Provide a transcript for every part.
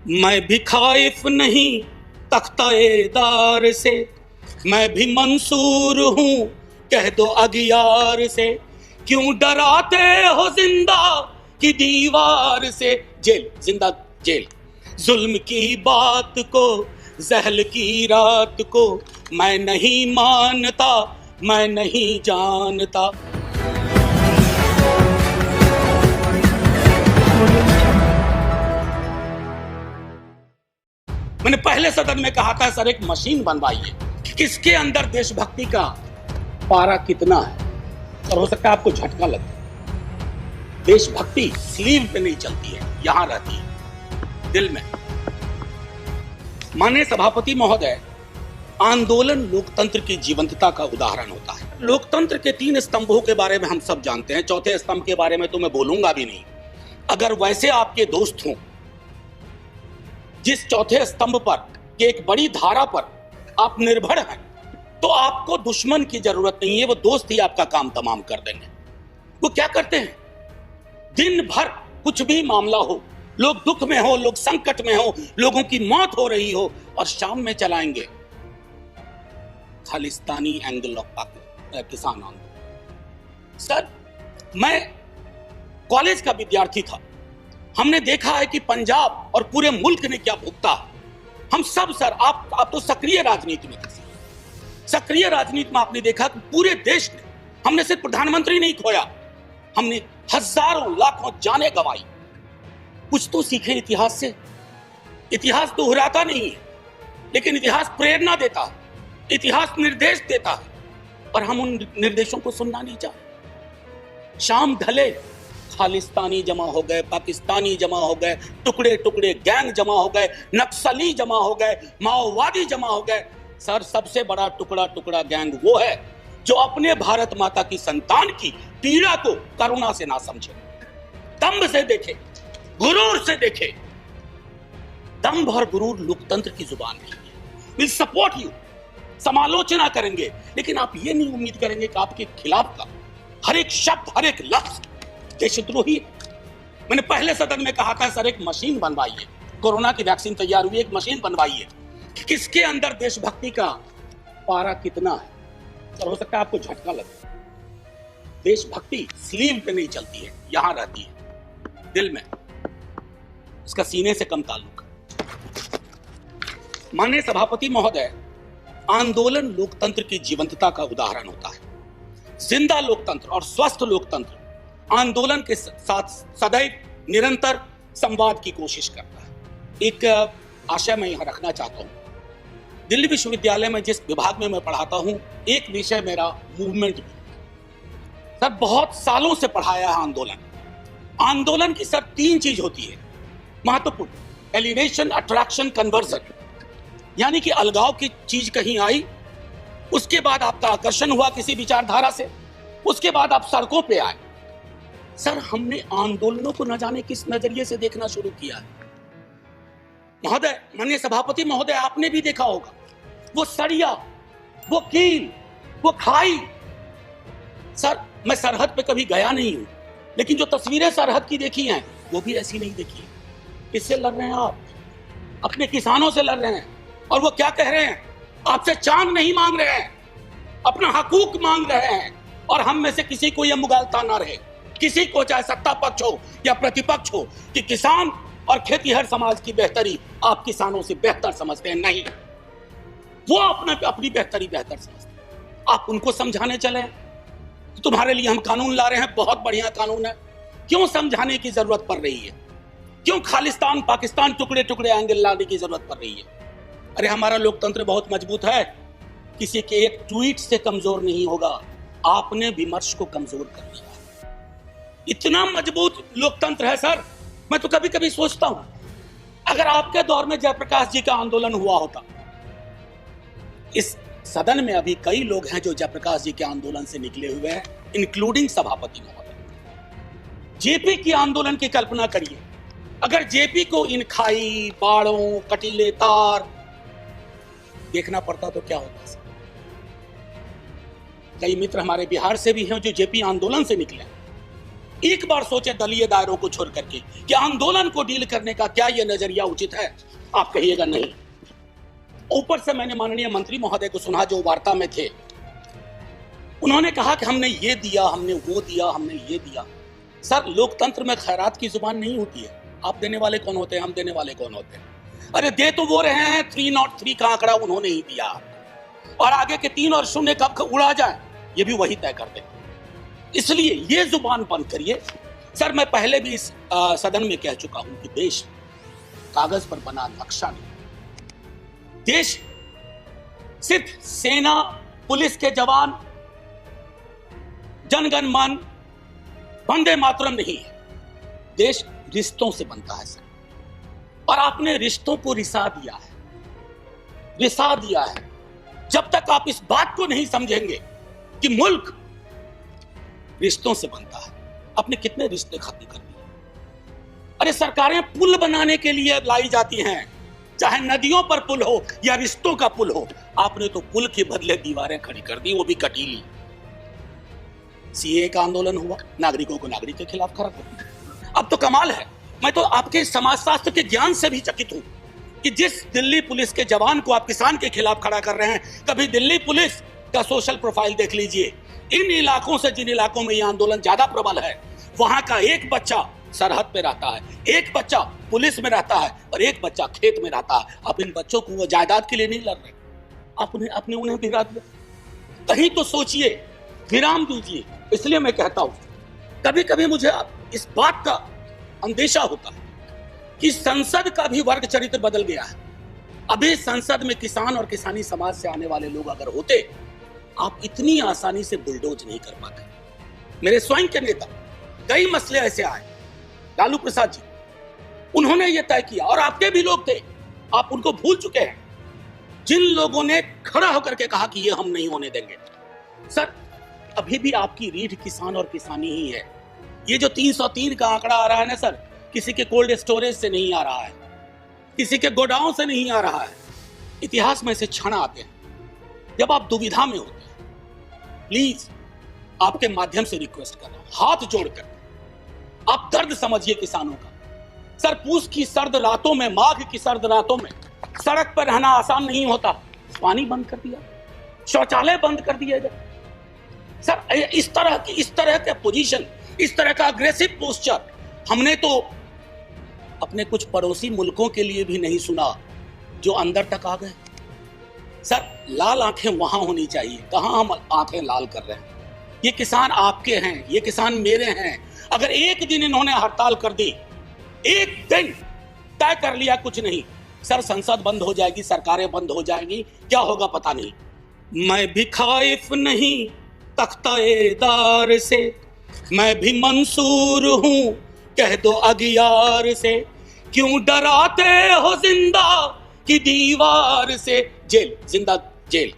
मैं भी खाइफ नहीं तख्ताएदार से, मैं भी मंसूर हूँ कह दो अगियार से। क्यों डराते हो जिंदा की दीवार से। जेल, जिंदा जेल। जुल्म की बात को, जहल की रात को मैं नहीं मानता, मैं नहीं जानता। मैंने पहले सदन में कहा था सर एक मशीन बनवाइए, किसके अंदर देशभक्ति का पारा कितना है। और हो सकता है आपको झटका लगे, देशभक्ति स्लीव पे नहीं चलती है, यहां रहती है दिल में। माननीय सभापति महोदय, आंदोलन लोकतंत्र की जीवंतता का उदाहरण होता है। लोकतंत्र के 3 स्तंभों के बारे में हम सब जानते हैं, चौथे स्तंभ के बारे में तो मैं बोलूंगा भी नहीं। अगर वैसे आपके दोस्त हों जिस चौथे स्तंभ पर कि एक बड़ी धारा पर आप निर्भर हैं, तो आपको दुश्मन की जरूरत नहीं है, वो दोस्त ही आपका काम तमाम कर देंगे। वो क्या करते हैं, दिन भर कुछ भी मामला हो, लोग दुख में हो, लोग संकट में हो, लोगों की मौत हो रही हो, और शाम में चलाएंगे खालिस्तानी एंगल ऑफ किसान आंदोलन। सर, मैं कॉलेज का विद्यार्थी था, हमने देखा है कि पंजाब और पूरे मुल्क ने क्या भुगता। हम सब सर, आप तो सक्रिय राजनीति में थे, सक्रिय राजनीति में आपने देखा कि पूरे देश ने, हमने सिर्फ प्रधानमंत्री नहीं खोया, हमने हजारों लाखों जाने गंवाई। कुछ तो सीखे इतिहास से। इतिहास दोहराता नहीं है, लेकिन इतिहास प्रेरणा देता है, इतिहास निर्देश देता है, और हम उन निर्देशों को सुनना नहीं चाहते। शाम ढले खालिस्तानी जमा हो गए, पाकिस्तानी जमा हो गए, टुकड़े टुकड़े गैंग जमा हो गए, नक्सली जमा हो गए, माओवादी जमा हो गए। सर, सबसे बड़ा टुकड़ा टुकड़ा गैंग वो है जो अपने भारत माता की संतान की पीड़ा को करुणा से ना समझे, दंभ से देखे, गुरूर से देखे। दंभ और गुरूर लोकतंत्र की जुबान नहीं है। विल सपोर्ट यू, समालोचना करेंगे, लेकिन आप ये नहीं उम्मीद करेंगे कि आपके खिलाफ का हर एक शब्द, हर एक लफ्ज देशद्रोही। मैंने पहले सदन में कहा था सर एक मशीन बनवाइए, कोरोना की वैक्सीन तैयार हुई, एक मशीन बनवाइए, किसके अंदर देशभक्ति का पारा कितना है। सर, हो सकता है आपको झटका लगे, देशभक्ति स्लीव पे नहीं चलती है, यहां रहती है दिल में, उसका सीने से कम ताल्लुक। माननीय सभापति महोदय, आंदोलन लोकतंत्र की जीवंतता का उदाहरण होता है। जिंदा लोकतंत्र और स्वस्थ लोकतंत्र आंदोलन के साथ सदैव निरंतर संवाद की कोशिश करता है। एक आशय मैं यहां रखना चाहता हूं, दिल्ली विश्वविद्यालय में जिस विभाग में मैं पढ़ाता हूं, एक विषय मेरा मूवमेंट भी। सर, बहुत सालों से पढ़ाया है आंदोलन। आंदोलन की सर 3 चीज होती है महत्वपूर्ण, एलिनेशन, अट्रैक्शन, कन्वर्जन। यानी कि अलगाव की चीज कहीं आई, उसके बाद आपका आकर्षण हुआ किसी विचारधारा से, उसके बाद आप सड़कों पे आए। सर, हमने आंदोलनों को न जाने किस नजरिए से देखना शुरू किया है। महोदय, माननीय सभापति महोदय, आपने भी देखा होगा वो सरिया, वो कील, वो खाई। सर, मैं सरहद पे कभी गया नहीं हूं, लेकिन जो तस्वीरें सरहद की देखी हैं वो भी ऐसी नहीं देखी है। किससे लड़ रहे हैं आप? अपने किसानों से लड़ रहे हैं, और वो क्या कह रहे हैं, आपसे चांद नहीं मांग रहे हैं, अपना हकूक मांग रहे हैं। और हम में से किसी को यह मुगालता ना रहे, किसी को चाहे सत्ता पक्ष हो या प्रतिपक्ष हो, कि किसान और खेतीहर समाज की बेहतरी आप किसानों से बेहतर समझते हैं। नहीं, वो अपनी बेहतरी बेहतर समझते हैं। आप उनको समझाने चले, तो तुम्हारे लिए हम कानून ला रहे हैं, बहुत बढ़िया कानून है, क्यों समझाने की जरूरत पड़ रही है? क्यों खालिस्तान पाकिस्तान टुकड़े टुकड़े एंगल लाने की जरूरत पड़ रही है? अरे, हमारा लोकतंत्र बहुत मजबूत है, किसी के एक ट्वीट से कमजोर नहीं होगा। आपने विमर्श को कमजोर कर दिया, इतना मजबूत लोकतंत्र है। सर, मैं तो कभी कभी सोचता हूं, अगर आपके दौर में जयप्रकाश जी का आंदोलन हुआ होता, इस सदन में अभी कई लोग हैं जो जयप्रकाश जी के आंदोलन से निकले हुए हैं, इंक्लूडिंग सभापति महोदय। जेपी की आंदोलन की कल्पना करिए, अगर जेपी को इन खाई, बाड़ों, कटीले तार देखना पड़ता तो क्या होता। कई मित्र हमारे बिहार से भी हैं जो जेपी आंदोलन से निकले, एक बार सोचे दलीय दायरों को छोड़ करके कि आंदोलन को डील करने का क्या यह नजरिया उचित है? आप कहिएगा नहीं। ऊपर से मैंने माननीय मंत्री महोदय को सुना जो वार्ता में थे, उन्होंने कहा कि हमने ये दिया, हमने वो दिया, हमने ये दिया। सर, लोकतंत्र में खैरात की जुबान नहीं होती है। आप देने वाले कौन होते हैं, हम देने वाले कौन होते हैं? अरे दे तो वो रहे हैं, 303 का आंकड़ा उन्होंने ही दिया, और आगे के 3 और 0 कब उड़ा जाए ये भी वही तय कर दे। इसलिए ये जुबान बंद करिए। सर, मैं पहले भी इस सदन में कह चुका हूं कि देश कागज पर बना नक्शा नहीं। देश सिर्फ सेना, पुलिस के जवान, जनगण मन, वंदे मातरम नहीं है। देश रिश्तों से बनता है सर, और आपने रिश्तों को रिसा दिया है। जब तक आप इस बात को नहीं समझेंगे कि मुल्क रिश्तों से बनता है, आपने कितने रिश्ते खत्म कर दिए। अरे सरकारें पुल बनाने के लिए लाई जाती हैं, चाहे नदियों पर पुल हो या रिश्तों का पुल हो। आपने तो पुल के बदले दीवारें खड़ी कर दी, वो भी कटीली। सीए का आंदोलन हुआ, नागरिकों को नागरिक के खिलाफ खड़ा कर। अब तो कमाल है, मैं तो आपके समाजशास्त्र के ज्ञान से भी चकित हूं कि जिस दिल्ली पुलिस के जवान को आप किसान के खिलाफ खड़ा कर रहे हैं, कभी दिल्ली पुलिस का सोशल प्रोफाइल देख लीजिए। इन इलाकों से जिन इलाकों में यह आंदोलन ज्यादा प्रबल है, वहां का एक बच्चा सरहद पे रहता है, एक बच्चा पुलिस में रहता है, और एक बच्चा खेत में रहता है। अब इन बच्चों को वो जायदाद के लिए नहीं लड़ रहे, आपने उन्हें भिड़ा दिया। कहीं तो सोचिए, विराम दीजिए। इसलिए मैं कहता हूं, कभी कभी मुझे इस बात का अंदेशा होता है कि संसद का भी वर्ग चरित्र बदल गया है। अभी संसद में किसान और किसानी समाज से आने वाले लोग अगर होते, आप इतनी आसानी से बुलडोज नहीं कर पाते। मेरे स्वयं के नेता, कई मसले ऐसे आए, लालू प्रसाद जी, उन्होंने ये तय किया, और आपके भी लोग थे, आप उनको भूल चुके हैं, जिन लोगों ने खड़ा होकर के कहा कि ये हम नहीं होने देंगे। सर, अभी भी आपकी रीढ़ किसान और किसानी ही है। ये जो 303 का आंकड़ा आ रहा है ना सर, किसी के कोल्ड स्टोरेज से नहीं आ रहा है, किसी के गोडाउन से नहीं आ रहा है। इतिहास में से क्षण आते हैं जब आप दुविधा में होते हैं। प्लीज, आपके माध्यम से रिक्वेस्ट कर रहा हूं, हाथ जोड़कर आप दर्द समझिए किसानों का। सर, पूस की सर्द रातों में, माघ की सर्द रातों में सड़क पर रहना आसान नहीं होता। पानी बंद कर दिया, शौचालय बंद कर दिए गए। सर, इस तरह के पोजीशन, इस तरह का अग्रेसिव पोस्चर हमने तो अपने कुछ पड़ोसी मुल्कों के लिए भी नहीं सुना, जो अंदर तक आ गए। सर, लाल आंखें वहां होनी चाहिए, कहां हम आंखें लाल कर रहे हैं। ये किसान आपके हैं, ये किसान मेरे हैं। अगर एक दिन इन्होंने हड़ताल कर दी, एक दिन तय कर लिया कुछ नहीं, सर संसद बंद हो जाएगी, सरकारें बंद हो जाएंगी, क्या होगा पता नहीं। मैं भी खौफ नहीं तख्ताएदार से, मैं भी मंसूर हूं कह दो अगियार से, क्यों डराते हो जिंदा की दीवार से। जेल, जिंदा जेल।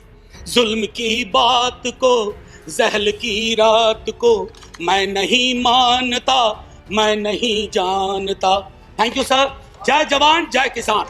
जुल्म की बात को, जहल की रात को मैं नहीं मानता, मैं नहीं जानता। Thank you sir. जय जवान, जय किसान।